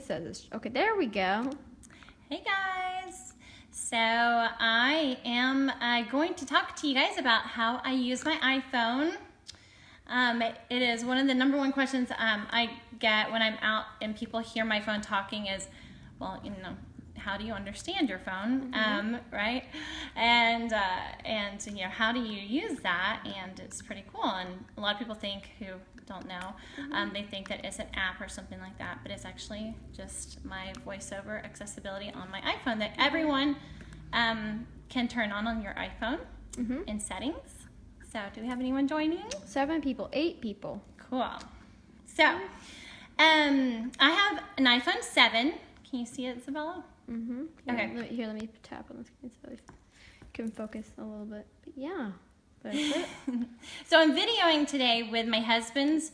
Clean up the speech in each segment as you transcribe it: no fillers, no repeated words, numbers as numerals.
Okay, there we go. Hey guys, so I am going to talk to you guys about how I use my iPhone. It is one of the number one questions I get when I'm out and people hear my phone talking is, well, you know, how do you understand your phone, right? And you know, how do you use that? And it's pretty cool. And a lot of people think, who don't know, they think that it's an app or something like that, but it's actually just my voiceover accessibility on my iPhone that everyone can turn on your iPhone in settings. So do we have anyone joining? 7 people, 8 people. Cool. So I have an iPhone 7. Can you see it, Isabella? Okay. Let me tap on the screen so I can focus a little bit. But yeah, that's it. So I'm videoing today with my husband's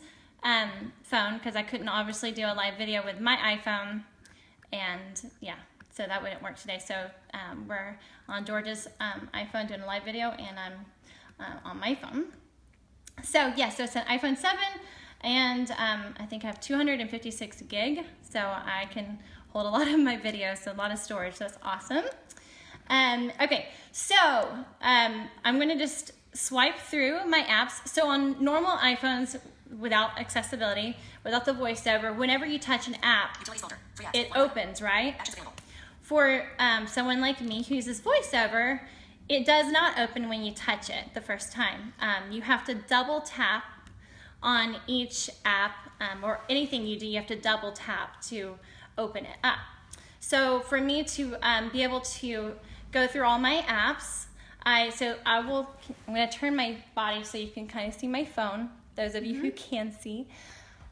phone because I couldn't obviously do a live video with my iPhone, and yeah, so that wouldn't work today. So we're on George's iPhone doing a live video, and I'm on my phone. So yeah, so it's an iPhone 7, and I think I have 256 gig, so I can hold a lot of my videos, so a lot of storage. So that's awesome. Okay, so I'm gonna just swipe through my apps. So on normal iPhones without accessibility, without the voiceover, whenever you touch an app, it opens, right? For someone like me who uses voiceover, it does not open when you touch it the first time. You have to double tap on each app, or anything you do, you have to double tap to open it up. So for me to be able to go through all my apps, I'm going to turn my body so you can kind of see my phone, those of you who can see.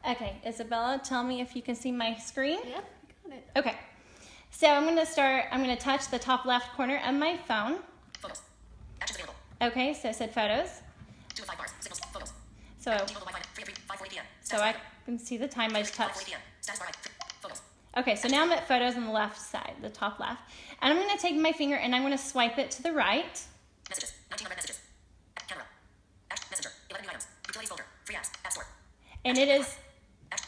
Okay, Isabella, tell me if you can see my screen. Yep, got it. Okay, so I'm going to touch the top left corner of my phone. Photos. Actions available. Okay, so it said photos. 2 of 5 bars. Signals. Photos. So, I can see the time I just touched. Photos. Okay, so now I'm at photos on the left side, the top left. And I'm going to take my finger and I'm going to swipe it to the right. Messages. 19 messages. Camera. Messenger. 11 new items. Utilities folder. Free apps. App store. And it is.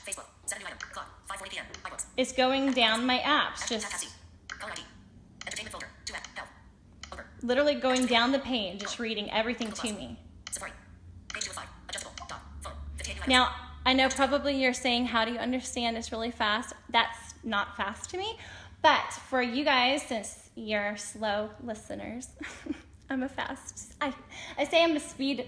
Facebook. 7 new item. Clock. 5:40 p.m. iBooks. It's going down my apps. Just Caller ID. Entertainment folder. 2 app. Health. Over. Literally going down the page, just reading everything to me. Safari. Page 2 of 5. Adjustable. Dot. Phone. 58 new items. Now, I know probably you're saying, how do you understand this really fast? That's not fast to me. But for you guys, since you're slow listeners, I'm a fast. I say I'm a speed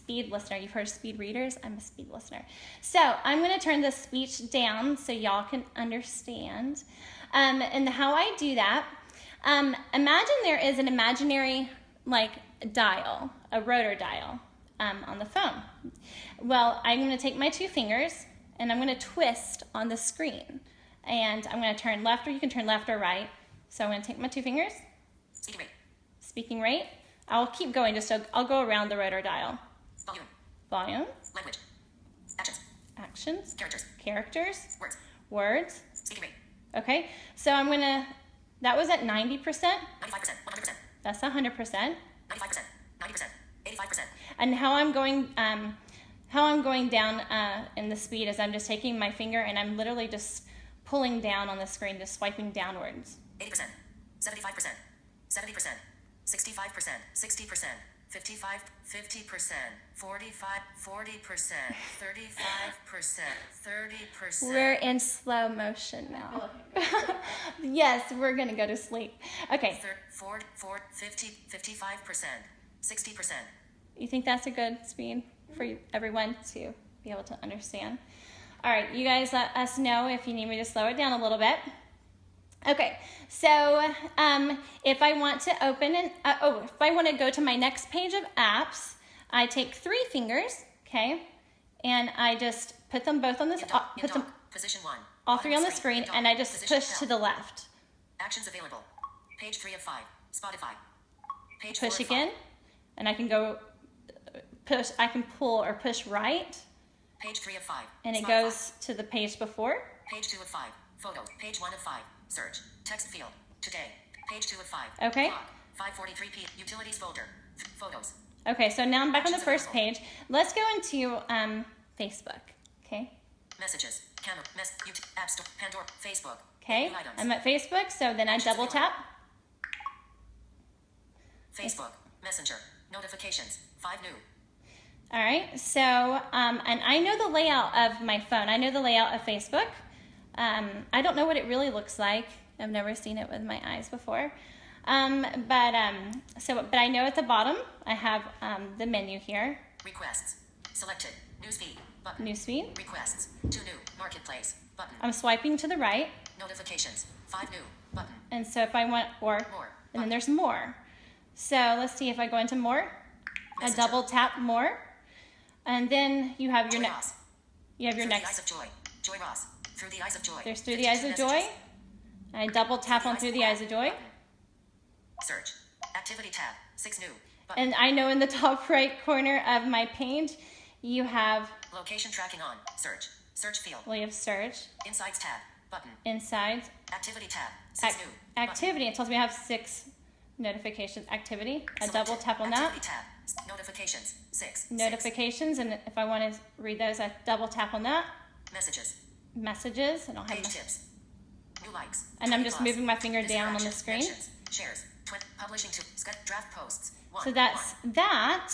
listener. You've heard of speed readers? I'm a speed listener. So I'm going to turn the speech down so y'all can understand. And how I do that, imagine there is an imaginary dial, a rotor dial on the phone. Well, I'm going to take my 2 fingers and I'm going to twist on the screen. And I'm going to turn left, or you can turn left or right. So I'm going to take my 2 fingers. Speaking rate. Speaking rate. I'll keep going, just so I'll go around the rotor dial. Volume. Volume. Language. Actions. Actions. Characters. Characters. Words. Words. Speaking rate. Okay, so I'm going to, that was at 90%. 95%. 100%. That's 100%. 95%. 90%. 85%. And how I'm going down in the speed is I'm just taking my finger and I'm literally just pulling down on the screen, just swiping downwards. 80%, 75%, 70%, 65%, 60%, 55, 50%, 45, 40%, 35%, 30%. We're in slow motion now. Yes, we're going to go to sleep. Okay. 40, 50, 55%, 60%. You think that's a good speed for everyone to be able to understand? All right, you guys let us know if you need me to slow it down a little bit. Okay, so if I want to open if I want to go to my next page of apps, I take 3 fingers, okay, and I just put them both on this, Position 1. all 3 on the screen, and I just push to the left. Actions available. Page 3 of 5. Spotify. Page Push 4 of again, and I can go push. I can pull or push right. Page 3 of 5. And it Spotify. goes to the page before. Page 2 of 5. Photos. Page 1 of 5. Search. Text field. Today. Page 2 of 5. Okay. 5:43 p. Utilities folder. Photos. Okay, so now I'm back on the first page. Let's go into Facebook. Okay. Messages. Camera. YouTube. App Store. Pandora. Facebook. Okay, New items. I'm at Facebook, so then I double tap. Facebook. Messenger. Notifications. 5 new. All right, so, and I know the layout of my phone. I know the layout of Facebook. I don't know what it really looks like. I've never seen it with my eyes before. But I know at the bottom, I have the menu here. Requests. Selected. Newsfeed. Button. Newsfeed. Requests. 2 new. Marketplace. Button. I'm swiping to the right. Notifications. 5 new. Button. And so if I want, More. and then there's more. So let's see if I go into more. I Messenger. double tap more. And then you have your Joy next, Ross. you have your Through the eyes next, of joy. Joy Ross. Through the eyes of joy. there's Through the Eyes of Joy. I double tap on Through the Eyes of Joy. Search. Activity tab. 6 new. Button. And I know in the top right corner of my page, you have, Location tracking on. Search. Search field. well, you have search, Insights tab. Button. inside, Activity tab. 6 new. Button. activity. It tells me I have 6 notifications. Activity. I Selected. double tap on that. Activity tab. Notifications. 6. Notifications, and if I want to read those, I double tap on that. Messages. Messages. I don't have Page my, tips. New likes. and I'm 20 just plus. moving my finger down on the Interactions. screen. Mentions. Shares. Publishing to draft posts. 1. So that's that.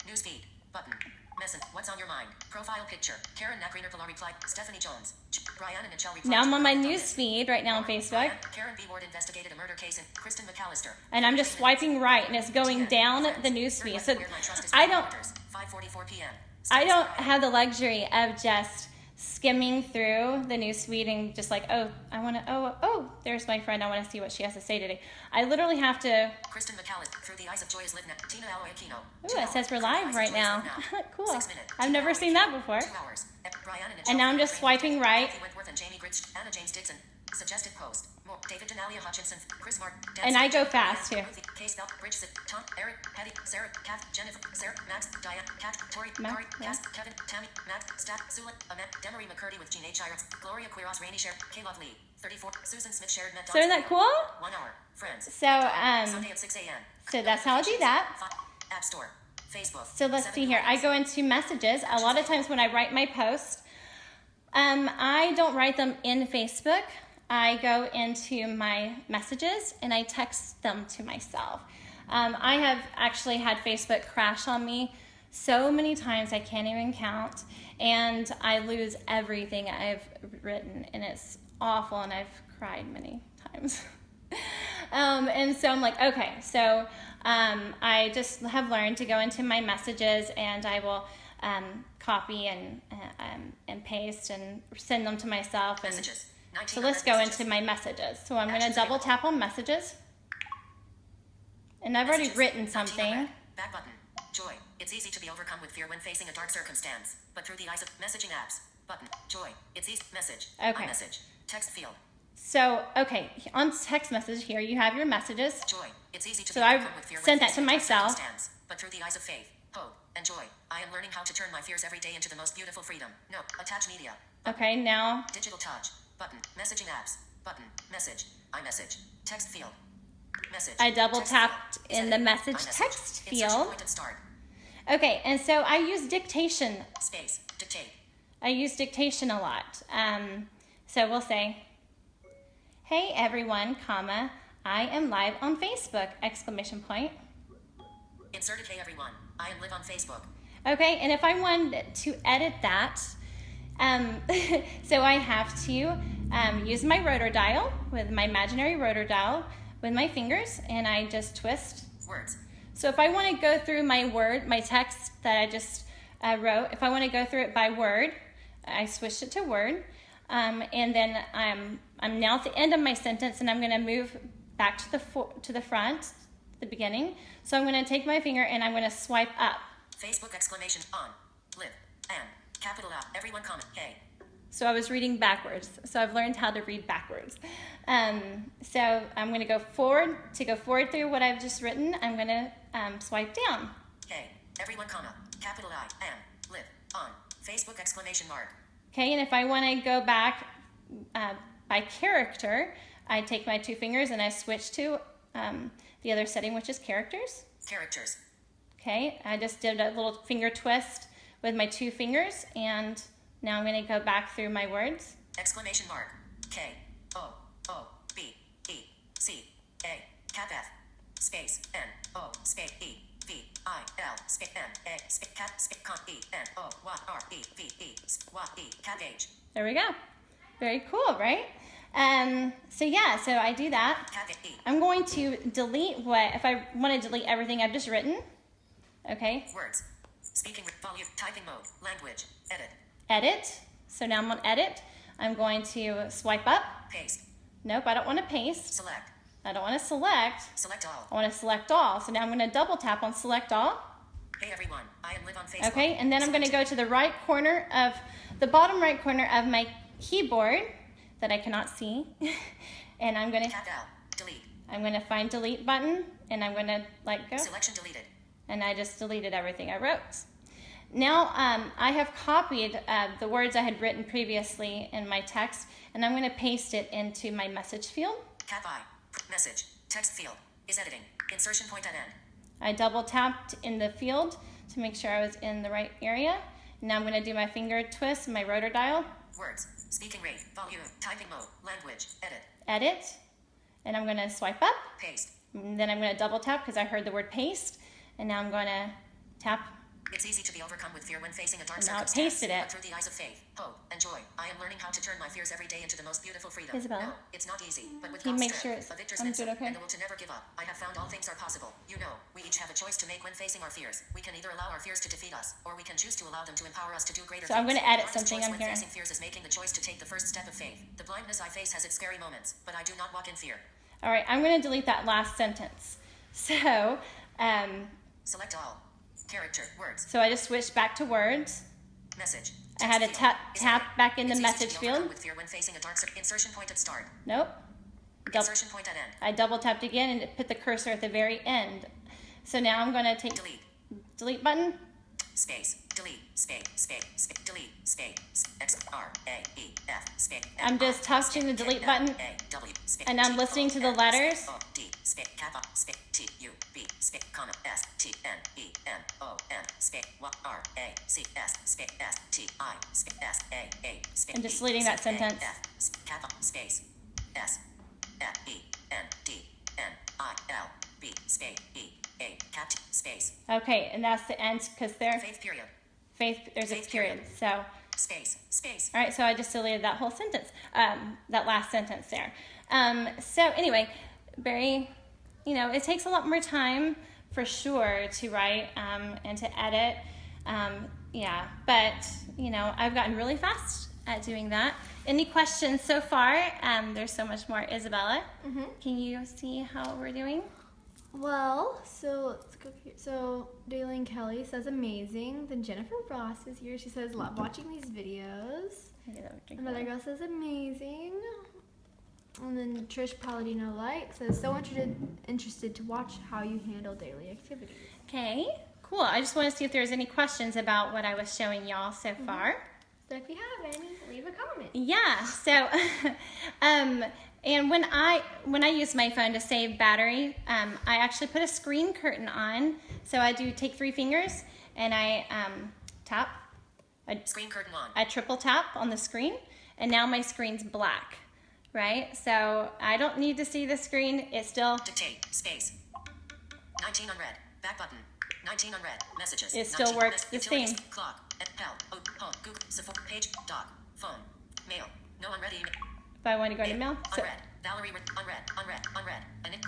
Newsfeed. Button. Message. What's on your mind? Profile picture. Karen Nakriner Pilar replied. Stephanie Jones. Brian and Michelle replied. Now I'm on my Found news it. feed right now on Facebook, Brian, Karen B. Ward investigated a murder case in Kristen McAllister. and I'm just swiping right, and it's going down the news feed. So I don't 5:44 p.m. I don't have the luxury of just skimming through the news feed and just like, oh, I want to, oh, there's my friend. I want to see what she has to say today. I literally have to. Kristen McAllister. Through the eyes of joy is lit now. Tina Aloyakino. Ooh, it says we're live right now. Cool. 6 minutes. I've never seen that before. 2 hours. Brian And now I'm just swiping right. Kathy Wentworth and Jamie Gritch. Anna James Dixon. Suggested post. More. David Denalia Hutchinson. Chris Mark. And I go fast, too. Ruthie, Case Bell. Bridget. Tom. Eric. Patty. Sarah. Kath. Jennifer. Sarah. Max. Diane. Kat. Tori. Max, Mari. yeah. Cass. Kevin. Tammy. Matt. Stat. Sula. Annette. Demery McCurdy with Jean H. Irons. Gloria Quiros. Rainey Share. Caleb Lee. 34. Susan Smith shared Met. So isn't that cool? 1 hour. Friends. So, Sunday at 6 a.m. So that's how I do that. App Store. Facebook. So let's 7 see here. I items. go into messages. A lot of times when I write my post, I don't write them in Facebook. I go into my messages and I text them to myself. I have actually had Facebook crash on me so many times I can't even count, and I lose everything I've written, and it's awful, and I've cried many times. And so I'm like, okay, so I just have learned to go into my messages, and I will copy and paste and send them to myself. And Messages. so let's go into my messages. So I'm going to double tap on messages, and I've already Messages. written 19 something. red. Back button. Joy. It's easy to be overcome with fear when facing a dark circumstance, but through the eyes of messaging apps. Button. Joy. It's easy. Message. Okay. iMessage. Text field. So, okay, on text message here, you have your messages. Joy. It's easy to So be I've overcome with fear when sent that facing to a dark myself. circumstance, but through the eyes of faith, hope, and joy, I am learning how to turn my fears every day into the most beautiful freedom. No. Attach media. Okay, now, Digital touch. Button. Messaging apps. Button. Message. iMessage. Text field. Message. I double Text tapped field. in Is the it? message iMessage. text Insertion field. point and start. Okay, and so I use dictation. Space. Dictate. I use dictation a lot. So we'll say, hey everyone, comma, I am live on Facebook, exclamation point. Inserted. Hey everyone. I am live on Facebook. Okay, and if I wanted to edit that, so I have to use my rotor dial with my imaginary rotor dial with my fingers, and I just twist. Words. So if I want to go through my text that I just wrote, if I want to go through it by word, I switched it to word, and then I'm now at the end of my sentence, and I'm going to move back to the front, the beginning. So I'm going to take my finger and I'm going to swipe up. Facebook exclamation on. Live. And. Capital L. Everyone comment. Hey. So I was reading backwards. So I've learned how to read backwards. So I'm going to go forward. To go forward through what I've just written, I'm going to swipe down. Hey. Everyone comma. Capital I. And. Live. On. Facebook exclamation mark. Okay, and if I want to go back by character, I take my 2 fingers and I switch to the other setting, which is characters. Characters. Okay, I just did a little finger twist with my 2 fingers, and now I'm going to go back through my words. Exclamation mark. K. O. O. B. E. C. A. Cap F. Space. N. O. Space. E. V. I. L. Space. N. A. Space. Cap. Space. Con. E. N. O. Y. R. E. V. E. Y. E. Cap H. There we go. Very cool, right? So yeah, so I do that. Cap E. I'm going to delete if I want to delete everything I've just written. Okay. Words. Speaking with volume. Typing mode. Language. Edit. Edit. So now I'm on edit. I'm going to swipe up. Paste. Nope, I don't want to paste. Select. I don't want to select. Select all. I want to select all. So now I'm going to double tap on select all. Hey everyone, I am live on Facebook. Okay, and then I'm going to go to the bottom right corner of my keyboard that I cannot see. And I'm going to Tap L. Delete. I'm going to find delete button and I'm going to let go. Selection deleted. And I just deleted everything I wrote. Now I have copied the words I had written previously in my text, and I'm going to paste it into my message field. Cap I. Message. Text field. Is editing. Insertion point at end. I double tapped in the field to make sure I was in the right area. Now I'm going to do my finger twist, my rotor dial. Words. Speaking rate. Volume. Typing mode. Language. Edit. Edit. And I'm going to swipe up. Paste. And then I'm going to double tap because I heard the word paste. And now I'm going to tap. It's easy to be overcome with fear when facing a dark And now it circumstance. pasted it. But through the eyes of faith, hope, and joy, I am learning how to turn my fears every day into the most beautiful freedom. Isabella? No, it's not easy, but with Can you God's make sure strength, a victor's I'm mindset, good, okay? and the will to never give up, I have found all things are possible. You know, we each have a choice to make when facing our fears. We can either allow our fears to defeat us, or we can choose to allow them to empower us to do greater So things. I'm going to edit The hardest something choice I'm when hearing. facing fears is making the choice to take the first step of faith. The blindness I face has its scary moments, but I do not walk in fear. All right, I'm going to delete that last sentence. So, Select all. Character. Words. so I just switched back to words. Message. I had to Text field. Is tap editing. back in the It's easy to message be overcome field. with fear when facing a dark insertion point at start. Nope. Insertion point at end. I double tapped again and it put the cursor at the very end. So now I'm going to take Delete. delete button. Space. Delete. Space. Space. Space. Delete. Space. X R A E F. Space. I'm just touching the delete button, A W. Space. and I'm T, listening to the O, N, letters. Space, O, D. Space. Kappa. Space. T U B. Space. Comma. S T N E N O N. Space. Y R A C S. Space. S T I. Space. S A A. Space. I'm just E, deleting that C, A, sentence. F, Kappa. Space. S F E N D N I L B. Space. E A. Cap. Space. Okay, and that's the end because there's Faith. Period. there's a Faith period. period. So, Space. Space. all right, so I just deleted that whole sentence, that last sentence there. So anyway, very, it takes a lot more time for sure to write and to edit. Yeah, but, I've gotten really fast at doing that. Any questions so far? There's so much more. Isabella, can you see how we're doing? Well, so let's go here. So Daylene Kelly says amazing. Then Jennifer Ross is here. She says love watching these videos. Another girl says amazing. And then Trish Palladino Light says so interested to watch how you handle daily activities. Okay, cool. I just want to see if there's any questions about what I was showing y'all so far. So if you have any, leave a comment. Yeah, so and when I use my phone to save battery, I actually put a screen curtain on. So I do take 3 fingers and I tap. Screen curtain on. I triple tap on the screen, and now my screen's black, right? So I don't need to see the screen. It's still Dictate. Space. 19 on red. Back button. 19 on red. Messages. It still 19 works the utilities, same. Clock. Hell. Home. Google. Support. Page. Doc. Phone. Mail. No on red. Email. if I want to go to mail. On red. Valerie. On red. On red. On red.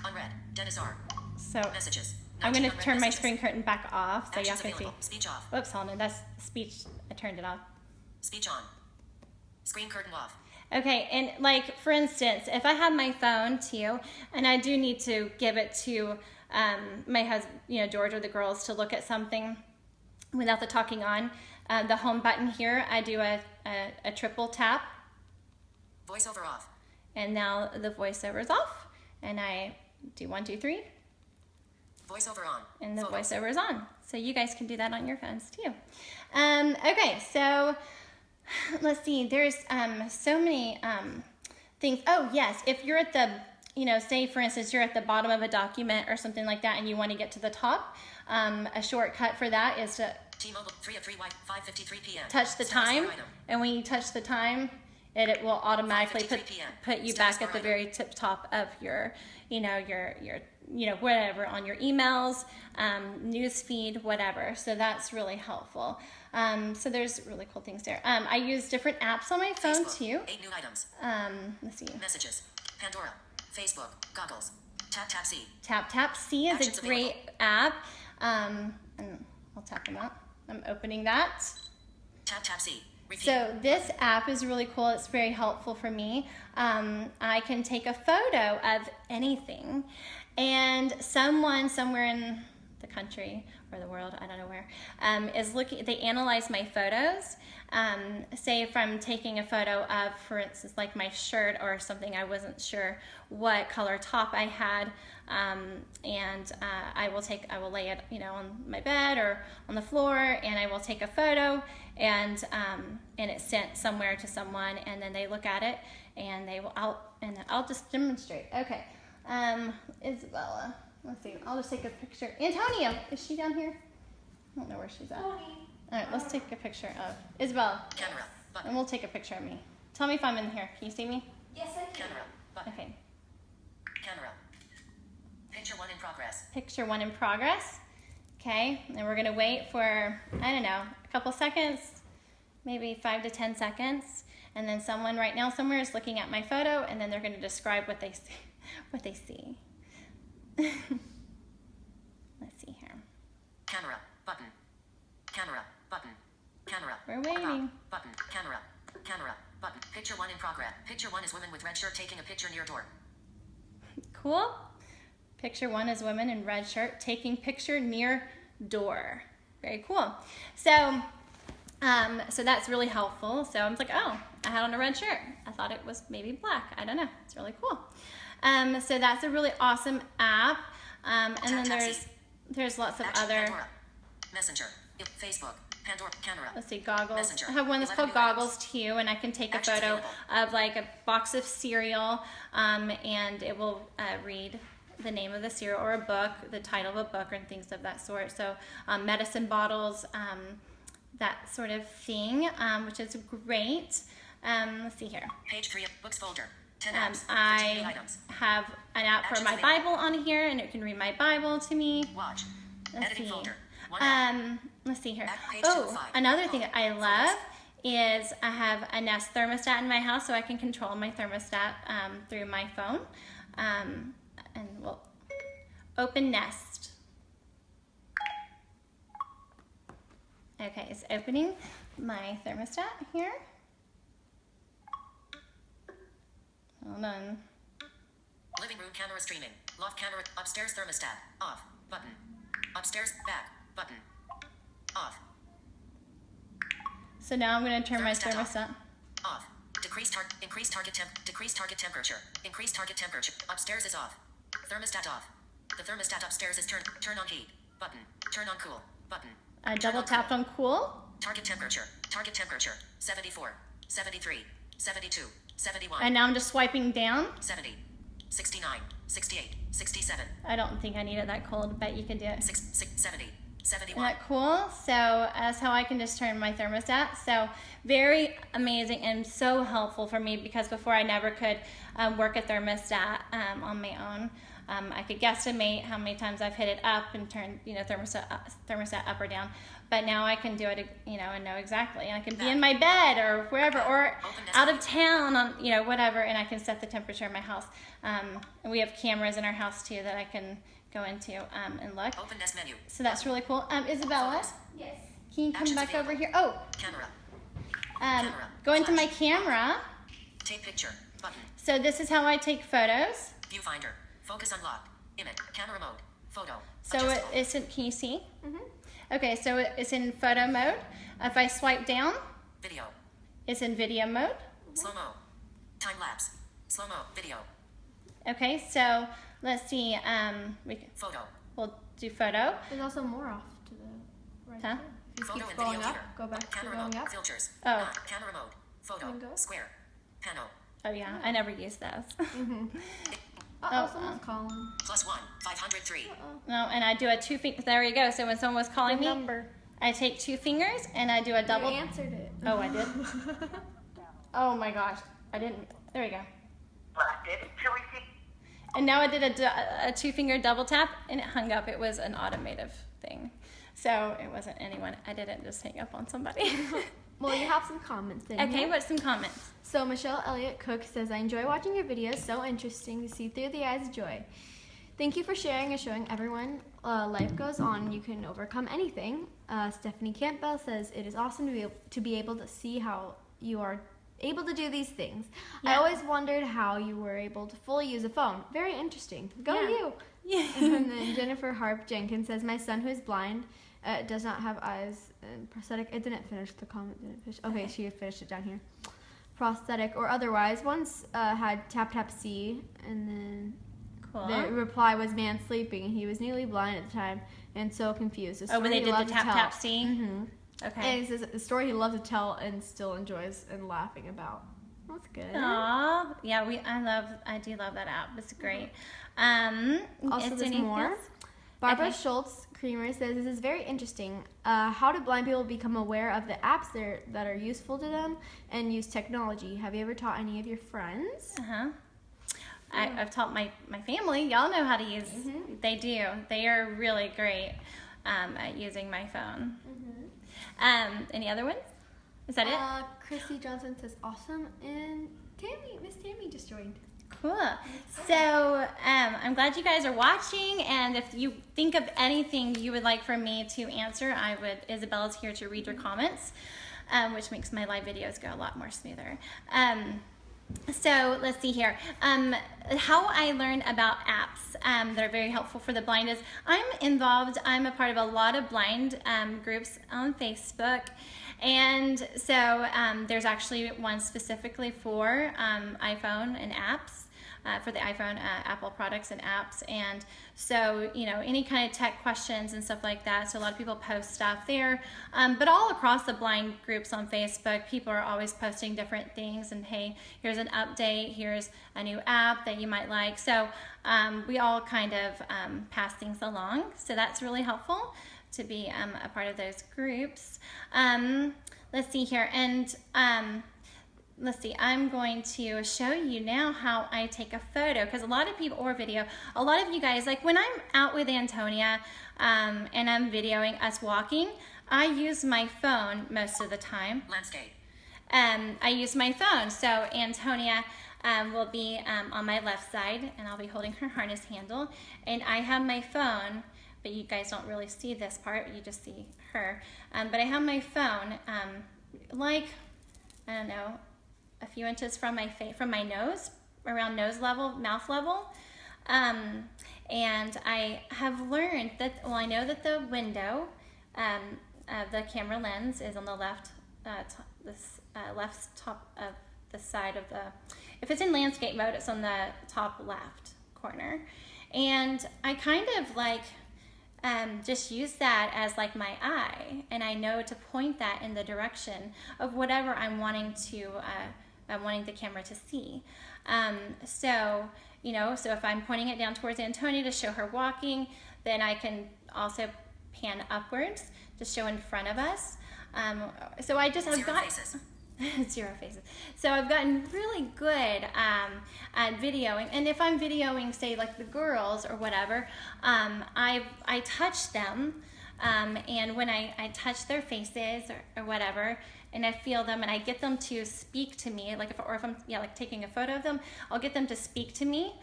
On red. Dennis R. So Messages. I'm going 19 to on red turn my messages. screen curtain back off so y'all Actions can see. available. Speech off. Whoops, hold on. That's speech. I turned it off. Speech on. Screen curtain off. Okay, and like for instance, if I have my phone too, and I do need to give it to my husband, George or the girls to look at something without the talking on, the home button here, I do a triple tap, Voiceover off. and now the voiceover is off, and I do 1, 2, 3, Voiceover on. and the Photos. voiceover is on. So you guys can do that on your phones too. Okay, so let's see. There's so many things. Oh yes, if you're at the, say for instance you're at the bottom of a document or something like that, and you want to get to the top, a shortcut for that is to T-Mobile 3 of 3 white 5:53 p.m. touch the Status bar time, item. and when you touch the time, it will automatically 5:53 p.m. put you Status back at bar the item. very tip top of your, whatever, on your emails, news feed, whatever. So that's really helpful. So there's really cool things there. I use different apps on my phone Facebook, too. 8 new items. Let's see. Messages. Pandora. Facebook. Goggles. Tap C. Tap C is Actions a great app. And I'll tap them out. I'm opening that. Tap C. Repeat. So this app is really cool. It's very helpful for me. I can take a photo of anything, and someone somewhere in the country or the world, I don't know where, is looking. They analyze my photos. Say if I'm taking a photo of, for instance, like my shirt or something, I wasn't sure what color top I had, and I will lay it, on my bed or on the floor, and I will take a photo, and it's sent somewhere to someone, and then they look at it, and I'll just demonstrate. Okay, Isabella, let's see. I'll just take a picture. Antonia, is she down here? I don't know where she's at. All right, let's take a picture of Isabella, Camera. Button. and we'll take a picture of me. Tell me if I'm in here. Can you see me? Yes, I can. Camera. Button. Okay. Camera. Picture 1 in progress. Picture 1 in progress. Okay, and we're gonna wait for, I don't know, a couple seconds, maybe 5 to 10 seconds, and then someone right now somewhere is looking at my photo, and then they're gonna describe what they see. What they see. Let's see here. Camera. Button. Camera. Button. Camera. We're waiting. About. Button. Camera. Camera. Button. Picture 1 in progress. Picture 1 is woman with red shirt taking a picture near door. Cool. Picture 1 is woman in red shirt taking picture near door. Very cool. So that's really helpful. So I was like, oh, I had on a red shirt. I thought it was maybe black. I don't know. It's really cool. So that's a really awesome app. And then there's lots of Action. other. Pandora. Messenger. Facebook. Pandora. Camera. Let's see, goggles. Messenger. I have one that's 11 called new Goggles too, and I can take a Actions photo available. of like a box of cereal, and it will read the name of the cereal or a book, the title of a book, and things of that sort. So medicine bottles, that sort of thing, which is great. Let's see here. Page 3 of books folder. 10 apps. 15 new I items. have an app for Actions my available. Bible on here, and it can read my Bible to me. Watch. Let's Editing see. folder. 1 app. Let's see here. Page 2 Oh, of 5. another thing that I Focus. love is I have a Nest thermostat in my house, so I can control my thermostat through my phone. And we'll open Nest. Okay, it's opening my thermostat here. Hold on. Living room camera streaming. Loft camera. Upstairs thermostat. Off. Button. Upstairs back. Button. Off. So now I'm going to turn my Thermostat off. thermostat. Off. Increase target temperature. Increase target temperature. Upstairs is off. Thermostat off. The thermostat upstairs is turn on heat. Button. Turn on cool. Button. I double tapped on cool. Target temperature. 74. 73. 72. 71. And now I'm just swiping down. 70. 69. 68. 67. I don't think I need it that cold, but you can do it. 70. Isn't 71. that cool? So that's how I can just turn my thermostat. So very amazing and so helpful for me, because before I never could work a thermostat on my own. I could guesstimate how many times I've hit it up and turned, thermostat up or down. But now I can do it, and know exactly. And I can be in my bed or wherever, or out of town on, whatever, and I can set the temperature in my house. And we have cameras in our house too that I can go into and look. Open Nest menu. So that's really cool. Isabella, Photos. Yes. can you come Actions back available. over here? Oh, Camera. go into my Flash. camera. Take picture. Button. So this is how I take photos. Viewfinder. Focus unlocked. Image. Camera mode. Photo. So Adjustable. it's in, can you see? Mm-hmm. Okay, so it's in photo mode. If I swipe down, Video. it's in video mode. Slow-mo. Time lapse. Slow-mo. Video. Okay, so let's see. Photo. We'll do photo. There's also more off to the right. Huh? There. If you Photo keep and scrolling video up, tuner. go back to Camera going mode. up. Filters. Oh. Camera mode. Photo. And go. Square. Panel. Oh yeah, I never use those. Uh-oh, Oh, someone's calling. +1. 503. No, and I do a 2 finger. There you go. So when someone was calling me, Number. I take 2 fingers and I do a double. You answered it. Oh, I did. Oh my gosh, I didn't. There we go. Selected to receive. And now I did a 2-finger double tap and it hung up. It was an automative thing. So it wasn't anyone. I didn't just hang up on somebody. Well, you have some comments in Okay, here. what's some comments? So Michelle Elliott Cook says, I enjoy watching your videos. So interesting to see through the eyes of joy. Thank you for sharing and showing everyone life goes on. You can overcome anything. Stephanie Campbell says, it is awesome to be able to see how you are able to do these things. Yeah. I always wondered how you were able to fully use a phone. Very interesting. Go you. Yeah. And then Jennifer Harp Jenkins says, my son who is blind does not have eyes and prosthetic. It didn't finish the comment. Okay, she finished it down here. Prosthetic or otherwise. Once had tap tap see, and then Cool. the reply was man sleeping. He was nearly blind at the time and so confused. Oh, when they did the tap tap see? Mm-hmm. Okay. And it says a story he loves to tell and still enjoys and laughing about. That's good. Aww. Yeah, I do love that app. It's great. Also, is there's anything more. else? Barbara Okay. Schultz Creamer says, this is very interesting. How do blind people become aware of the apps that are useful to them and use technology? Have you ever taught any of your friends? Uh-huh. I've taught my family. Y'all know how to use. Mm-hmm. They do. They are really great at using my phone. Mm-hmm. Any other ones? Is that it? Chrissy Johnson says, awesome. And Miss Tammy just joined. Cool. So I'm glad you guys are watching, and if you think of anything you would like for me to answer, Isabella's here to read your comments, which makes my live videos go a lot more smoother. So let's see here. How I learn about apps that are very helpful for the blind is I'm a part of a lot of blind groups on Facebook. And so there's actually one specifically for iPhone and apps, for the iPhone, Apple products and apps. And so, any kind of tech questions and stuff like that. So a lot of people post stuff there. But all across the blind groups on Facebook, people are always posting different things. And hey, here's an update. Here's a new app that you might like. So we all kind of pass things along. So that's really helpful to be a part of those groups. Let's see here, and let's see, I'm going to show you now how I take a photo, because a lot of people, or video, a lot of you guys, like when I'm out with Antonia and I'm videoing us walking, I use my phone most of the time. Landscape. I use my phone, so Antonia will be on my left side, and I'll be holding her harness handle, and I have my phone, but you guys don't really see this part, you just see her. But I have my phone, like, I don't know, a few inches from my nose, around nose level, mouth level. And I have learned that, well, I know that the window of the camera lens is on the left, left top of the side of the, if it's in landscape mode, it's on the top left corner. And I kind of like, just use that as like my eye, and I know to point that in the direction of whatever I'm wanting the camera to see. So if I'm pointing it down towards Antonia to show her walking, then I can also pan upwards to show in front of us. So I've got Faces. Zero faces. So I've gotten really good at videoing, and if I'm videoing, say like the girls or whatever, I touch them, and when I touch their faces or whatever, and I feel them, and I get them to speak to me, like if I'm taking a photo of them, I'll get them to speak to me,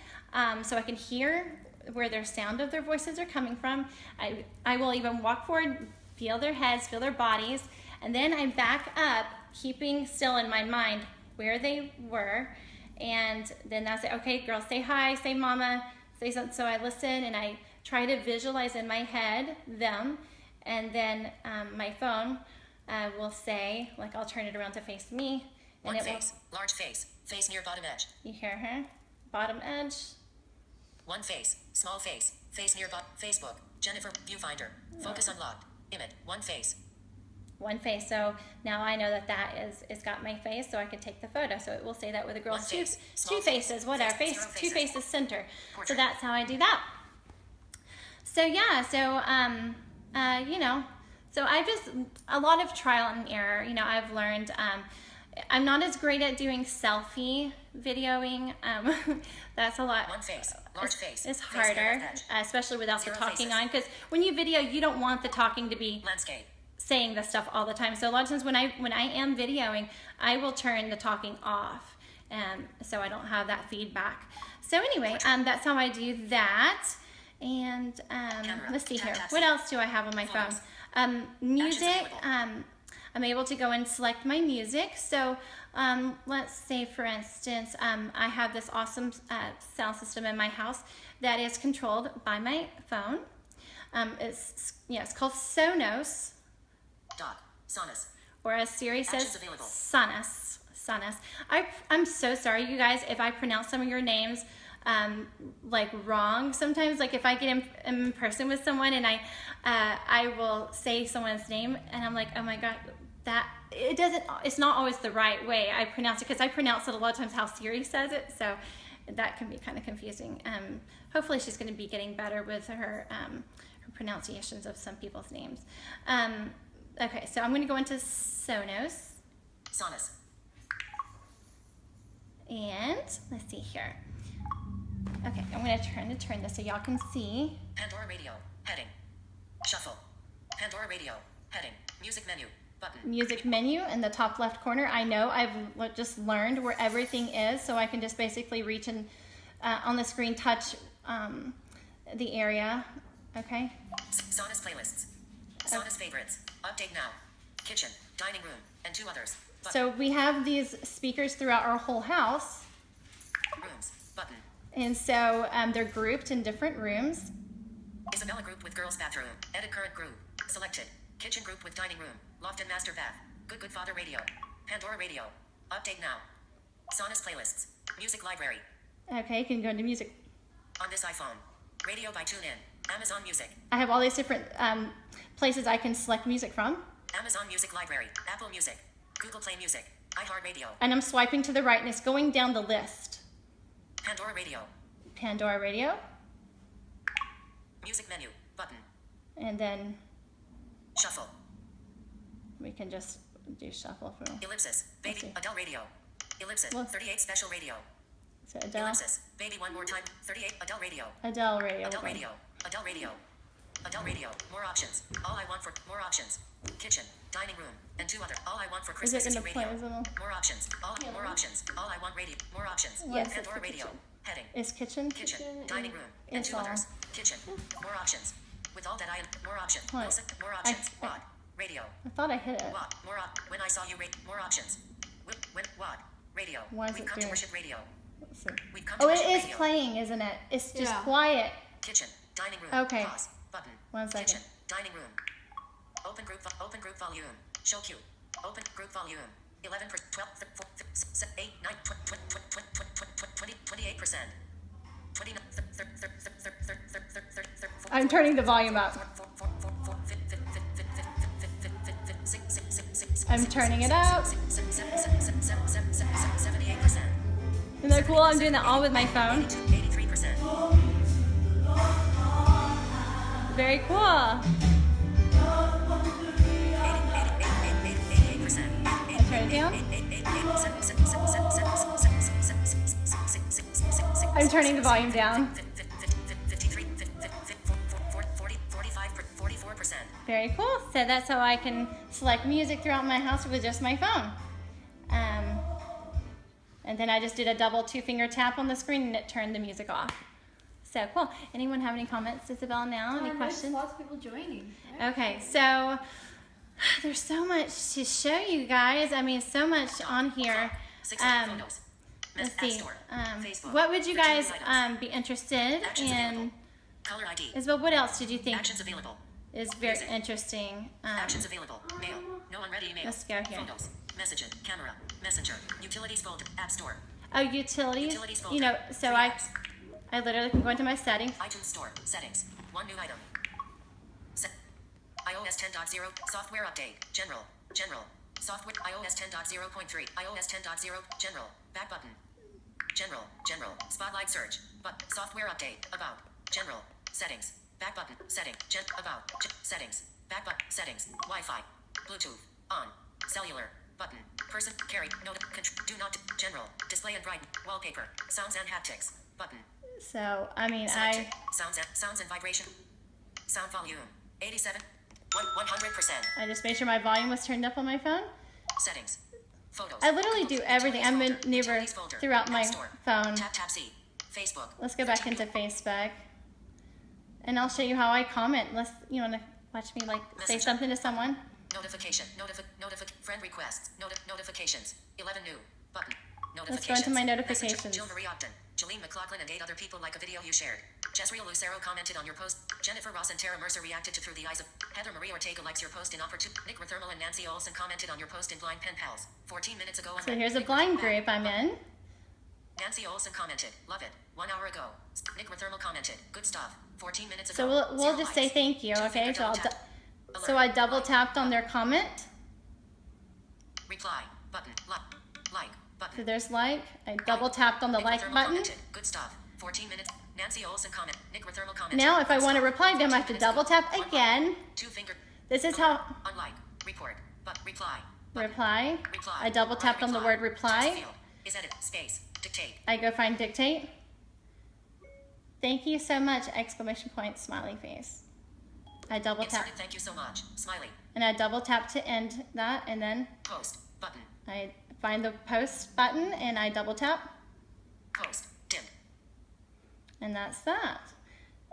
so I can hear where their sound of their voices are coming from. I will even walk forward, feel their heads, feel their bodies, and then I back up, keeping still in my mind where they were, and then I say, okay, girls, say hi, say mama, say something. So I listen and I try to visualize in my head them, and then my phone will say, like, I'll turn it around to face me, and One face, large face, face near bottom edge. You hear her? Bottom edge. One face, small face, face near Facebook, Jennifer, viewfinder, focus unlocked, image, one face. One face. So now I know that is got my face, so I can take the photo. So it will say that with the girls, One two face, small faces, whatever, face, face, zero two faces. faces center. Portrait. So that's how I do that. So yeah, so so I just, a lot of trial and error. I've learned I'm not as great at doing selfie videoing. That's a lot. One face, large face. It's Face near harder, left edge. especially without the Zero talking faces. on, because when you video, you don't want the talking to be Landscape. saying the stuff all the time. So a lot of times when I am videoing, I will turn the talking off, so I don't have that feedback. So anyway, that's how I do that. And let's see here. What else do I have on my phone? Music. I'm able to go and select my music. So let's say, for instance, I have this awesome sound system in my house that is controlled by my phone. It's called Sonos, Sonos. or as Siri says, Actions available. Sonos. Sonos. I'm so sorry, you guys, if I pronounce some of your names like wrong sometimes. Like if I get in person with someone and I will say someone's name and I'm like, oh my god, it's not always the right way I pronounce it, because I pronounce it a lot of times how Siri says it, so that can be kind of confusing. Hopefully she's going to be getting better with her pronunciations of some people's names. Okay, so I'm going to go into Sonos. And let's see here. Okay, I'm going to turn this so y'all can see. Pandora Radio. Heading. Shuffle. Pandora Radio. Heading. Music menu. Button. Music menu in the top left corner. I know I've just learned where everything is, so I can just basically reach and on the screen touch the area. Okay. Sonos playlists. Sonos favorites. Update now. Kitchen, dining room, and 2 others. Button. So we have these speakers throughout our whole house. Rooms. Button. And so they're grouped in different rooms. Isabella group with girls bathroom. Edit current group. Selected. Kitchen group with dining room. Loft and master bath. Good Father Radio. Pandora Radio. Update now. Sonos playlists. Music library. Okay, you can go into music. On this iPhone. Radio by TuneIn. Amazon Music. I have all these different places I can select music from. Amazon Music Library. Apple Music. Google Play Music. iHeartRadio. And I'm swiping to the right and it's going down the list. Pandora Radio. Pandora Radio. Music menu. Button. And then Shuffle. we can just do shuffle for Ellipsis. Baby. see. Adele Radio. Ellipsis. Well- 38 Special Radio. so Adele. Ellipsis. Baby one more time. 38 Adele Radio. Adele Radio. Adele Radio. Adele Radio. Adele Radio. More options. All I want for more options. Kitchen, dining room, and 2 other. All I want for Is Christmas it is going to radio. play as well? More options. More options. All I want radio. More options. Yes, it's Pandora the Radio. kitchen. Heading. Is kitchen? Kitchen, dining room, and It's 2 all. others. Kitchen. More options. With all that I am. More options. What? Wilson, more options. I- What? Radio. I thought I hit it. What? More when I saw you more options. What? Radio. Why is We've it come to doing- worship radio. Let's see. We've come to Oh, it worship is radio. playing, isn't it? It's just Yeah. quiet. Kitchen, dining room. Okay. Pause. Button. 1 second. Kitchen, dining room. Open group volume. Show queue. Open group volume. 11 12 8 9 28%. 29 I'm turning the volume up. I'm turning it up. 78%. Isn't that cool? I'm doing that all with my phone. 83%. Very cool. 88%. I turn it down. I'm turning the volume down. 44%. Very cool. So that's how I can select music throughout my house with just my phone. And then I just did a double 2-finger tap on the screen and it turned the music off. So cool. Anyone have any comments, Isabel, now? Any questions? Lots of people joining. Right? Okay, so there's so much to show you guys. I mean, so much on here. 600 photos. Let's App see. Store. Facebook. What would you For guys two items. be interested Actions in? available. Color ID. Isabel, what else did you think Actions available. is very Music. interesting? Actions available. Mail. No unread email. Let's go here. Photos. Messages. Camera. Messenger. Utilities folder. App Store. Oh, utilities. Utilities folder. You know, so Free I apps. literally can go into my settings. iTunes Store. Settings. 1 new item. iOS 10.0. Software update. General. Software. iOS 10.0.3. iOS 10.0. General. Back button. General. Spotlight search. But software update. About. General. Settings. Back button. Setting. About. Settings. Back button. Settings. Wi-Fi. Bluetooth. On. Cellular. Button. Person. Carry. Note. Do not. General. Display and brighten. Wallpaper. Sounds and haptics. Button. So, I mean, Selected. Sounds and vibration. Sound volume. 87. 100%. I just made sure my volume was turned up on my phone. Settings. Photos. I literally do everything. I maneuver throughout my phone. Tap C. Facebook. Let's go back into Facebook. And I'll show you how I comment. Unless you want to watch me like say something to someone. Notification. Friend requests. Notifications. 11 new. Button. Let's go into my notifications. Messenger. Jill Marie Ogden. Jolene McLaughlin and 8 other people like a video you shared. Jezreel Lucero commented on your post. Jennifer Ross and Tara Mercer reacted to Through the Eyes of. Heather Marie Ortega likes your post in Opportunity. Nick Thermal and Nancy Olson commented on your post in Blind Pen Pals. 14 minutes ago. So here's a blind group I'm in. Nancy Olson commented, love it. 1 hour ago. Nick Thermal commented, good stuff. 14 minutes ago. So we'll just say thank you, okay? So I double tapped on their comment. Reply button. Like button. So there's like. I double tapped on the like button. Commented, good stuff. 14 minutes. Nancy Olson comment. Nick Thermal commented. Now if I want to reply to them, I have to double tap again. 2 finger. This is how. Unlike. Report. But reply. Reply. I double tapped on the word reply. Is edit. Space. Dictate. I go find dictate. Thank you so much! Exclamation point, smiley face. I double tap. Inserted, thank you so much. Smiley. And I double tap to end that, and then post button. I find the post button and I double tap. Post dimmed. And that's that.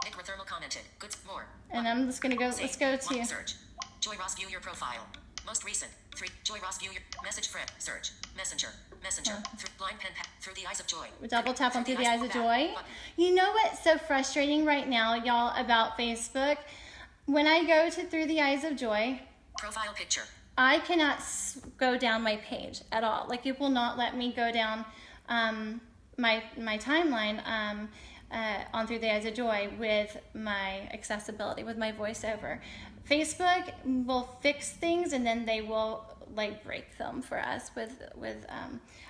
Nick Thermal commented. Good more. And I'm just gonna go. Let's go to search. Joy Ross, view your profile. Most recent. 3. Joy Ross, view your message friend. Search. Messenger. Through blind pen. Through the eyes of joy. Double tap on Through the Eyes of Joy. You know what's so frustrating right now, y'all, about Facebook? When I go to Through the Eyes of Joy, profile picture. I cannot go down my page at all. Like it will not let me go down my timeline on Through the Eyes of Joy with my accessibility, with my voiceover. Facebook will fix things and then they will like break them for us with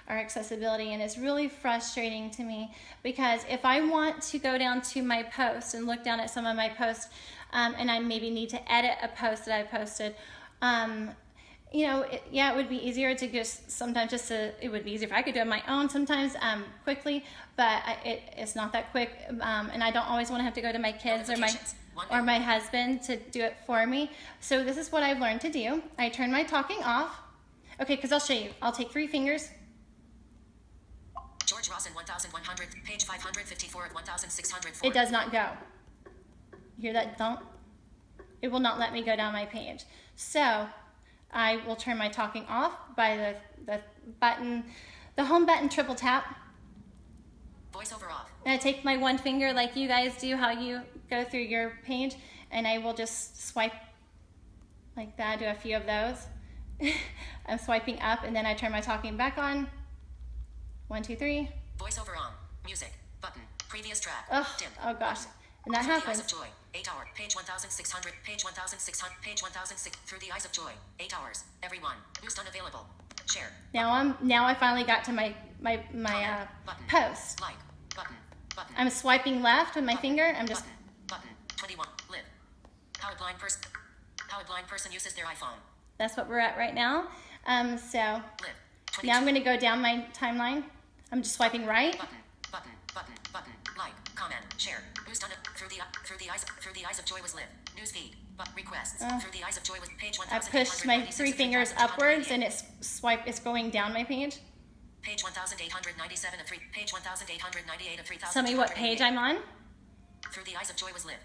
our accessibility, and it's really frustrating to me because if I want to go down to my post and look down at some of my posts and I maybe need to edit a post that I posted, you know, it would be easier to it would be easier if I could do it on my own sometimes quickly, but it's not that quick, and I don't always want to have to go to my kids or my husband to do it for me. So this is what I've learned to do. I turn my talking off. Okay, because I'll show you. I'll take 3 fingers. George Ross in 1100, page 554 of 1604. It does not go. You hear that? Don't. It will not let me go down my page. So I will turn my talking off by the button, the home button, triple tap. Voiceover off. And I take my 1 finger like you guys do, how you go through your page, and I will just swipe like that, do a few of those. I'm swiping up, and then I turn my talking back on. 1, 2, 3. Voiceover on. Music. Button. Previous track. Dim. Oh gosh. And that happens. Through the Eyes of Joy. 8 hour. Page 1600. Page 1600. Page 1006. Through the Eyes of Joy. 8 hours. Everyone. Boost unavailable. Share. Now I finally got to my post. Like. Button. I'm swiping left with my finger. I'm just. Button. 21. Live. How a blind person uses their iPhone. That's what we're at right now. So Live. Now I'm going to go down my timeline. I'm just swiping right. Button. Like. Comment. Share. Boost on it. Through the eyes of joy was live. Newsfeed. But requests. Through the eyes of joy was page 1. I pushed my 3 fingers upwards and it's going down my page. Page 1897 of 3. Page 1898 of 3000. Tell me what page I'm on. Through the eyes of joy was live.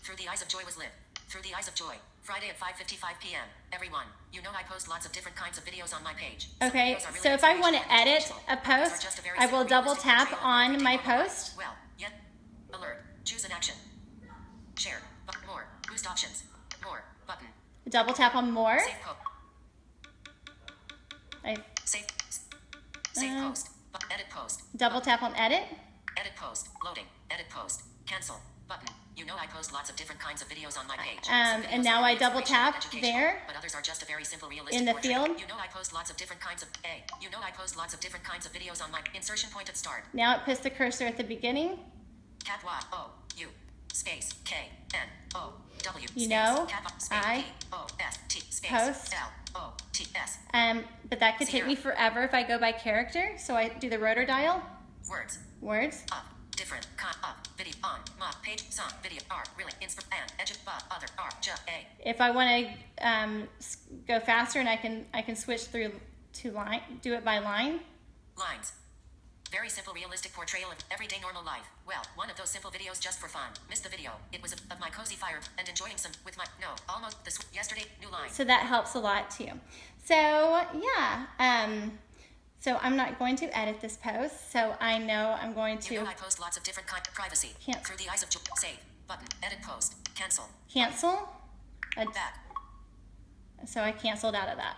Through the eyes of joy was live. Through the eyes of joy. Friday at 5:55 p.m. Everyone, you know I post lots of different kinds of videos on my page. Okay, so if I want to edit a post, I will double tap on my post. Well, yet, alert, choose an action. Share, more, boost options, more, button. Double tap on more. Save post, edit post. Double tap on edit. Edit post, loading, edit post, cancel, button. You know I post lots of different kinds of videos on my page. And now I double tap there. But others are just a very simple realistic in the portrait. field. You know I post lots of different kinds of videos on my insertion point at start. Now it puts the cursor at the beginning. Cat Y O U space K N O you know, I post. But that could take me forever if I go by character. So I do the rotor dial. Words. Up. Different. Up. Video. On. Mod. Page. Song. Video. R. Really. Insp. And. Edge. Other. R. J. A. If I want to go faster, and I can switch through to line. Do it by line. Lines. Very simple, realistic portrayal of everyday normal life. Well, one of those simple videos just for fun. Missed the video. It was of my cozy fire and enjoying some with my almost this yesterday. New line. So that helps a lot too. So yeah. So I'm not going to edit this post. So I know I'm going to. I post lots of different kind of privacy. Through the eyes of save button. Edit post. Cancel. Cancel. Back. So I canceled out of that.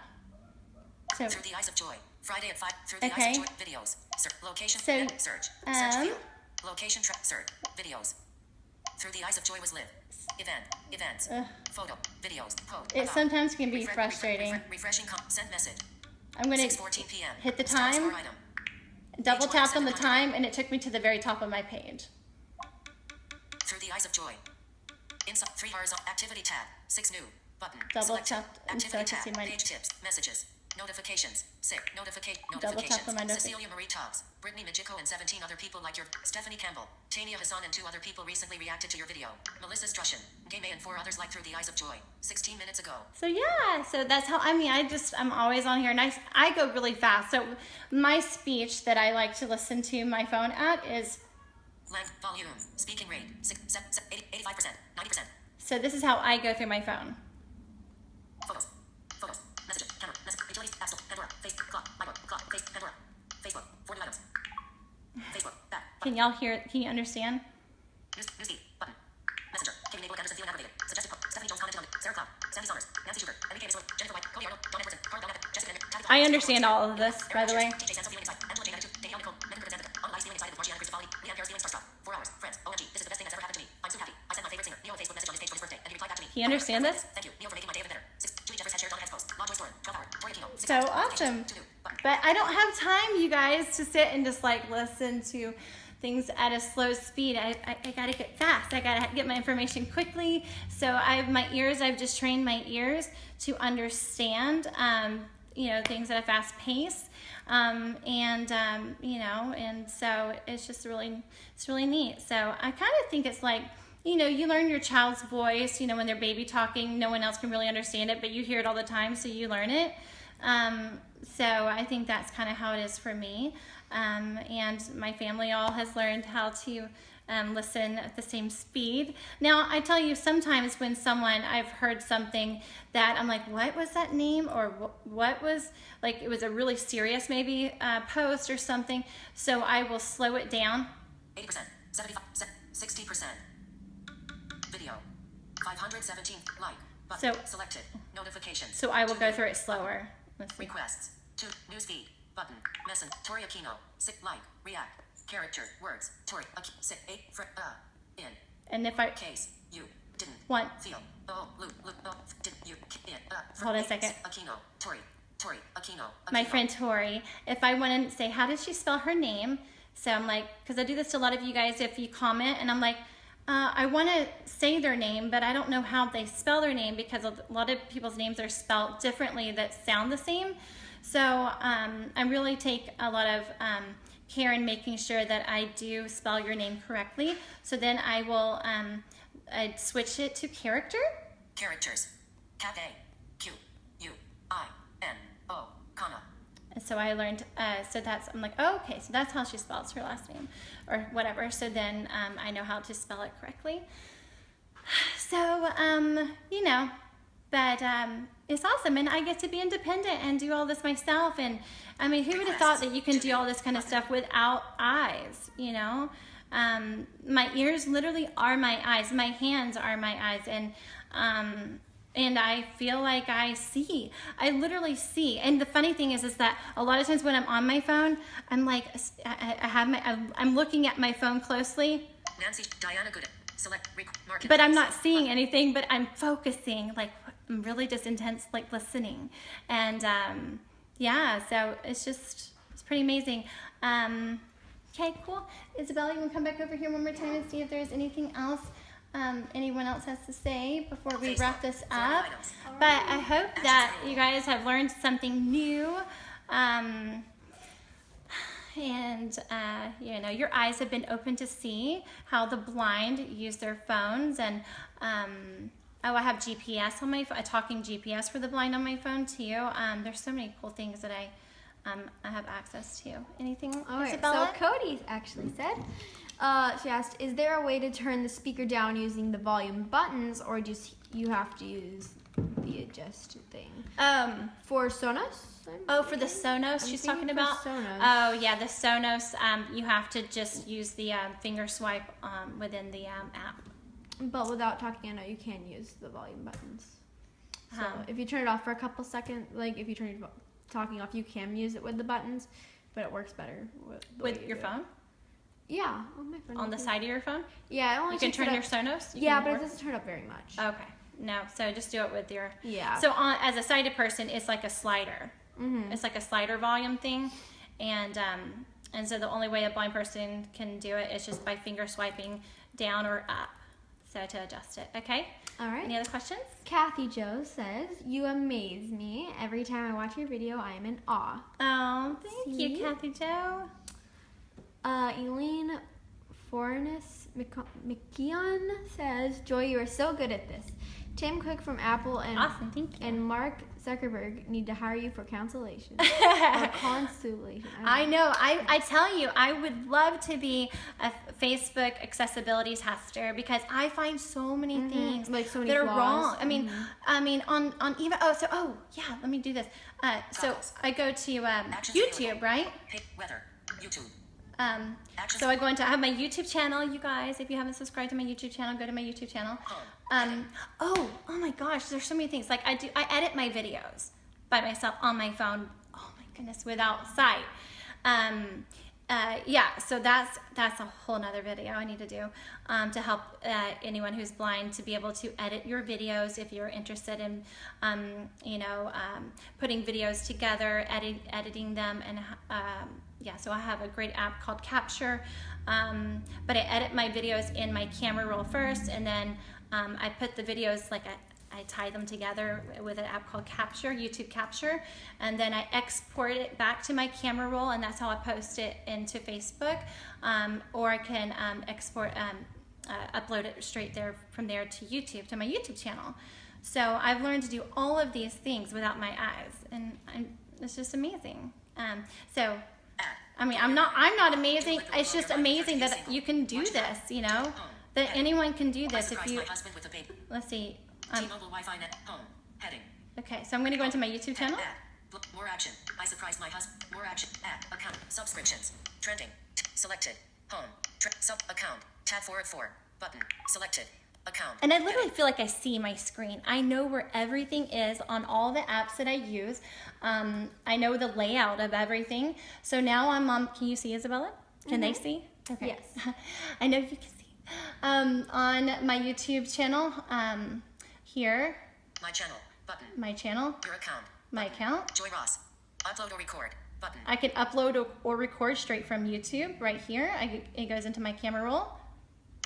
So through the eyes of joy. Friday at 5. Through the eyes of joy. Videos. Location. So search. Search field. Location. Search. Videos. Through the eyes of joy was live. Events. Photo. Videos. Post. It sometimes can be frustrating. Refreshing. Send message. I'm going to hit the time, double tap on the time, and it took me to the very top of my page. Through the eyes of joy. Inside 3 hours activity tab. 6 new button. Double tap activity tab. Page tips. Messages. Notifications. Notification. Double tap on my notification. Cecilia Marie Tobbs, Brittany Majiko, and 17 other people like your Stephanie Campbell, Tania Hassan, and 2 other people recently reacted to your video. Melissa Strushin, Gay May, and 4 others like Through the Eyes of Joy. 16 minutes ago. So yeah, so that's how I'm always on here, and I go really fast. So my speech that I like to listen to my phone at is length, volume, speaking rate, 85%, 90%. So this is how I go through my phone. Photos, messages, camera, utilities, App Store, Pandora, Facebook, clock, Pandora, Facebook, 40 items. Facebook, back. Can y'all hear? Can you understand? Newsfeed, button. Messenger, Katie Nabel, Anderson, Theo Navigated. Suggested post. Stephanie Jones commented on it. Sarah Cloud, Sandy Summers, Nancy Schubert, Emily K. Bissell, Jennifer White, Cody Arnold, Dawn Edwardson, Carl Donat, Jessica Bennett, I understand all of this, by the way. TJ Sanso feeling inside, Angela Jane Attitude, Danielle Nicole, Megan Griffith Xanthika, on live feeling inside with Margiana Christopoli, Leanne Paris feeling starstruck. 4 hours, friends, OMG, this is the best thing that's ever happened to me. I'm so happy. I sent my favorite singer, Neo, a Facebook message on his page for his birthday, and he replied back to me. You understand this? Thank you, Neo, for making my day even better. Julie Jeffers had shared Donna Head's post. Law Joy Story, 12 hour, Tori Aquino. So awesome. But I don't have time, you guys, to sit and just like listen to things at a slow speed. I gotta get fast. I gotta get my information quickly. So I've just trained my ears to understand, things at a fast pace. And so it's really neat. So I kind of think it's like, you learn your child's voice, when they're baby talking, no one else can really understand it, but you hear it all the time, so you learn it. So I think that's kind of how it is for me. And my family all has learned how to listen at the same speed. Now, I tell you, sometimes when I've heard something that I'm like, what was that name? Or what was, like, it was a really serious maybe post or something. So I will slow it down. 80%, 75%, 60%. Video, 517, like, button, selected, notifications. So I will go through it slower. Let's see. Requests, to newsfeed, button, message, Tori Aquino, like, react, character, words, Tori, 8, in. And if case, you didn't feel, didn't you, hold on a second. Aquino, Tori Aquino. My friend Tori, if I want to say, how does she spell her name? So I'm like, because I do this to a lot of you guys, if you comment, and I'm like, I want to say their name, but I don't know how they spell their name, because a lot of people's names are spelled differently that sound the same. So I really take a lot of care in making sure that I do spell your name correctly. So then I will I'd switch it to character. Characters. Cat A, Q, U, I, N, O, comma. And so I learned, I'm like, oh, okay, so that's how she spells her last name, or whatever. So then I know how to spell it correctly. So, but it's awesome, and I get to be independent and do all this myself. And I mean, who would have thought that you can do all this kind of stuff without eyes, My ears literally are my eyes. My hands are my eyes, and I feel like I see. I literally see. And the funny thing is that a lot of times when I'm on my phone, I'm like, I'm looking at my phone closely. Nancy, Diana Good, select, but I'm not seeing anything, but I'm focusing, like, I'm really just intense, like, listening. And so it's pretty amazing. Okay, cool. Isabella, you want to come back over here one more time and see if there's anything else anyone else has to say before we Facebook, wrap this 40 up. items. But I hope that you guys have learned something new. And you know, your eyes have been open to see how the blind use their phones. And oh, I have GPS on my phone, a talking GPS for the blind on my phone too. There's so many cool things that I have access to. Anything, Isabella? So Cody actually said, she asked, is there a way to turn the speaker down using the volume buttons, or just you have to use the adjust thing? For Sonos? Oh, for the Sonos she's talking about? Sonos. Oh, yeah, the Sonos, you have to just use the finger swipe within the app. But without talking, I know you can use the volume buttons. So if you turn it off for a couple seconds, like if you turn your talking off, you can use it with the buttons, but it works better With your phone? Yeah, on my phone. On the side of your phone? Yeah, it only You can takes it turn up- your Sonos? Yeah, but it doesn't turn up very much. Okay. No, so just do it with your... Yeah. So as a sighted person, it's like a slider. Mm-hmm. It's like a slider volume thing. And so the only way a blind person can do it is just by finger swiping down or up. So to adjust it. Okay? All right. Any other questions? Kathy Joe says, you amaze me. Every time I watch your video, I am in awe. Oh, thank you, See? Kathy Joe. Eileen Fornes McKeon says, Joy, you are so good at this. Tim Cook from Apple and Awesome, thank you. and Mark Zuckerberg need to hire you for consolation or consolation. I know. I tell you, I would love to be a Facebook accessibility tester because I find so many things Like so many that are flaws. wrong. I mean, on even yeah, let me do this. So I go to Actions YouTube, available. right? Hey, weather. YouTube. So I have my YouTube channel, you guys. If you haven't subscribed to my YouTube channel, go to my YouTube channel. Oh my gosh, there's so many things. Like I edit my videos by myself on my phone. Oh my goodness, without sight. Yeah, so that's a whole nother video I need to do to help anyone who's blind to be able to edit your videos if you're interested in, putting videos together, editing them, and yeah, so I have a great app called Capture, but I edit my videos in my camera roll first, and then I put the videos, like I tie them together with an app called Capture, YouTube Capture, and then I export it back to my camera roll, and that's how I post it into Facebook, or I can upload it straight from there to YouTube, to my YouTube channel. So I've learned to do all of these things without my eyes, and it's just amazing. So I mean, I'm not amazing. It's just amazing that you can do this, that anyone can do this. If you, let's see. T-Mobile Wi-Fi net. Home. Heading. Okay, so I'm going to go into my YouTube channel. More action. I surprised my husband. More action. Add. Account. Subscriptions. Trending. Selected. Home. Sub. Account. Tab 4 of 4. Button. Selected. Account. And I literally feel like I see my screen. I know where everything is on all the apps that I use. I know the layout of everything. So now I'm on, can you see, Isabella? Can they see? Okay. Yes. I know you can see. On my YouTube channel, here. My channel. Button. My channel. Your account. My account. Joy Ross. Upload or record. Button. I can upload or record straight from YouTube right here. It goes into my camera roll.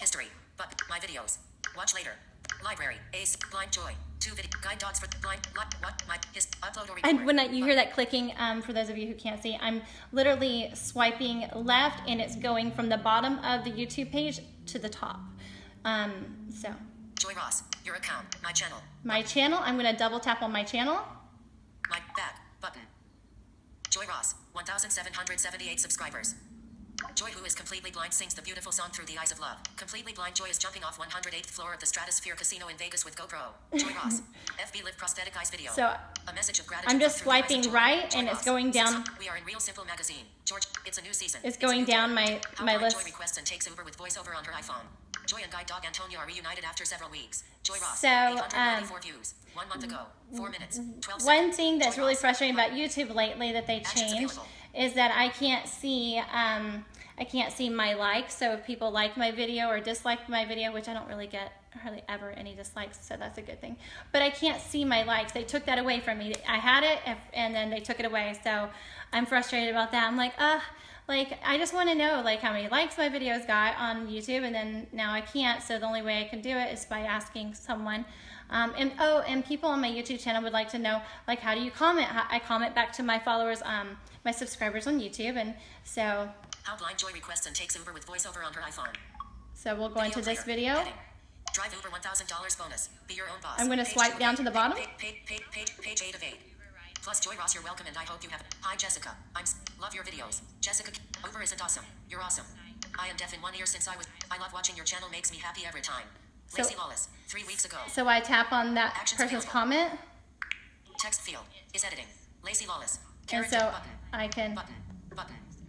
History. Button. My videos. Watch later. Library. Ace. Blind Joy. 2 video. Guide dogs for blind. What? My upload or record. And when you hear that clicking, for those of you who can't see, I'm literally swiping left, and it's going from the bottom of the YouTube page to the top. So. Joy Ross. Your account. My channel. My channel. I'm going to double tap on my channel. My back. Button. Joy Ross. 1,778 subscribers. Joy, who is completely blind, sings the beautiful song Through the Eyes of Love. Completely blind Joy is jumping off 108th floor of the Stratosphere Casino in Vegas with GoPro. Joy Ross. FB Live prosthetic eyes video. So a message of gratitude. I'm just through the eyes of swiping Joy. right, Joy and Ross. it's going down. We are in Real Simple magazine. George, it's a new season. It's a going new down day. my How blind list. Joy requests and takes Uber with voiceover on her iPhone. Joy and guide dog Antonio are reunited after several weeks. Joy Ross. So, 894 views. 1 month ago. 4 minutes. 12 One seconds. thing that's Joy really Ross. frustrating about YouTube lately that they Actions changed available. is that I can't see I can't see my likes. So if people like my video or dislike my video, which I don't really get hardly ever any dislikes, so that's a good thing. But I can't see my likes. They took that away from me. I had it, and then they took it away. So I'm frustrated about that. I'm like, like, I just want to know, like, how many likes my videos got on YouTube, and then now I can't, so the only way I can do it is by asking someone. And people on my YouTube channel would like to know, like, how do you comment? I comment back to my followers, my subscribers on YouTube, and so... How Blind Joy requests and takes Uber with voiceover on her iPhone. So we'll go into this video. Heading. Drive Uber $1,000 bonus. Be your own boss. I'm going to swipe down to the bottom. Page 8 of 8. Plus Joy Ross, you're welcome, and I hope you have. Hi Jessica, love your videos. Jessica, Uber isn't awesome. You're awesome. I am deaf in 1 ear since I love watching your channel, makes me happy every time. Lacey Lawless, 3 weeks ago. So I tap on that Actions person's available. comment. Text field is editing. Lacey Lawless. And so button. I can... Button.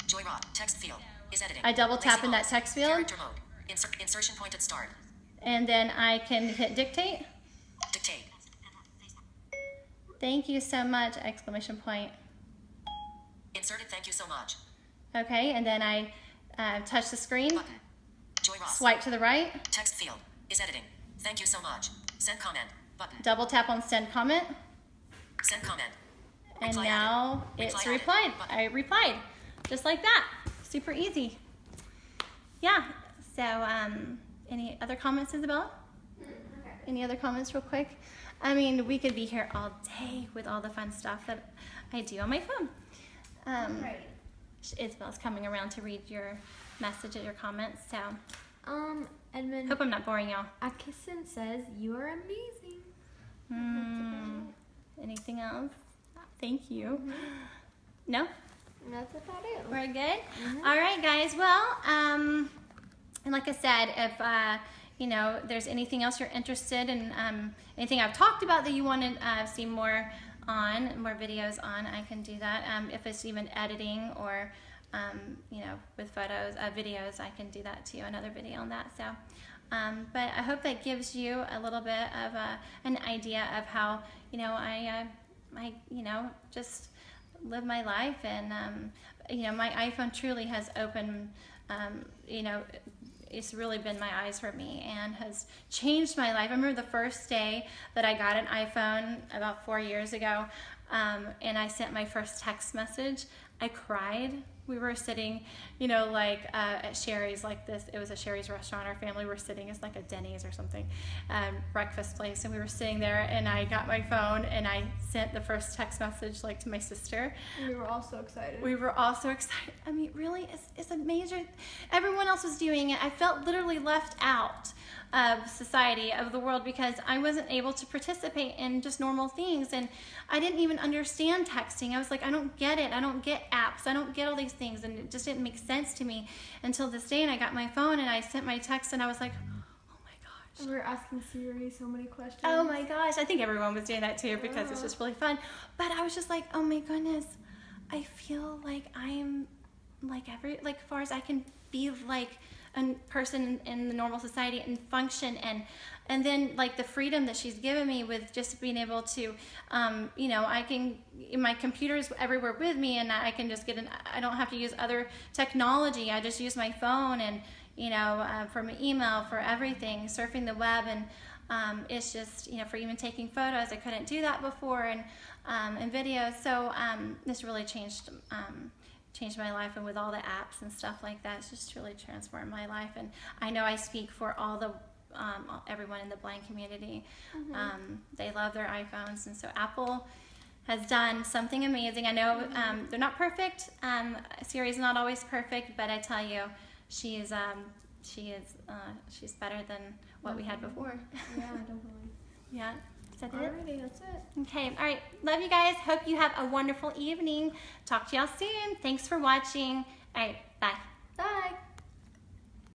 Joy Ross. Text field is editing. I double tap Lacey in that Lawless. text field. Character mode. Insertion point at start. And then I can hit dictate. Dictate. Thank you so much! Exclamation point. Inserted. Thank you so much. Okay, and then I touch the screen. Button. Joy Ross. Swipe to the right. Text field is editing. Thank you so much. Send comment. Button. Double tap on send comment. Send comment. And Reply now added. it's Reply replied. added. I replied. Just like that. Super easy. Yeah. So, any other comments, Isabella? Any other comments real quick? I mean, we could be here all day with all the fun stuff that I do on my phone. Right. Isabella's coming around to read your message or your comments, so Edmund hope I'm not boring y'all. Atkinson says, you are amazing. Anything else? Thank you. No? That's about it. We're good? All right, guys. Well, and like I said, if you know, there's anything else you're interested in, anything I've talked about that you want to see more videos on, I can do that. If it's even editing or, you know, with photos, videos, I can do that too, another video on that. So, but I hope that gives you a little bit of an idea of how, you know, I you know, just live my life, and you know, my iPhone truly has opened, you know, it's really been my eyes for me and has changed my life. I remember the first day that I got an iPhone about 4 years ago, and I sent my first text message. I cried. We were sitting, you know, like at Sherry's, like this. It was a Sherry's restaurant. Our family were sitting. It's like a Denny's or something, breakfast place. And we were sitting there, and I got my phone, and I sent the first text message, like, to my sister. We were all so excited. We were all so excited. I mean, really, it's a major. Everyone else was doing it. I felt literally left out of society, of the world, because I wasn't able to participate in just normal things, and I didn't even understand texting. I was like, I don't get it. I don't get apps. I don't get all these things, and it just didn't make sense to me until this day. And I got my phone, and I sent my text, and I was like, oh my gosh. We were asking Siri so many questions. Oh my gosh. I think everyone was doing that too, because it's just really fun. But I was just like, oh my goodness, I feel like I'm like as far as I can be like a person in the normal society and function, and then like the freedom that she's given me with just being able to, you know, I can, my computer's everywhere with me, and I can just I don't have to use other technology. I just use my phone, and, you know, for my email, for everything, surfing the web, and it's just, you know, for even taking photos, I couldn't do that before, and videos. So this really changed my life, and with all the apps and stuff like that, it's just really transformed my life. And I know I speak for all the everyone in the blind community. They love their iPhones, and so Apple has done something amazing. I know they're not perfect. Siri's not always perfect, but I tell you, she's better than what we had before. Yeah, definitely. Yeah. Is that it? Alrighty, that's it. Okay, all right. Love you guys. Hope you have a wonderful evening. Talk to y'all soon. Thanks for watching. All right, bye.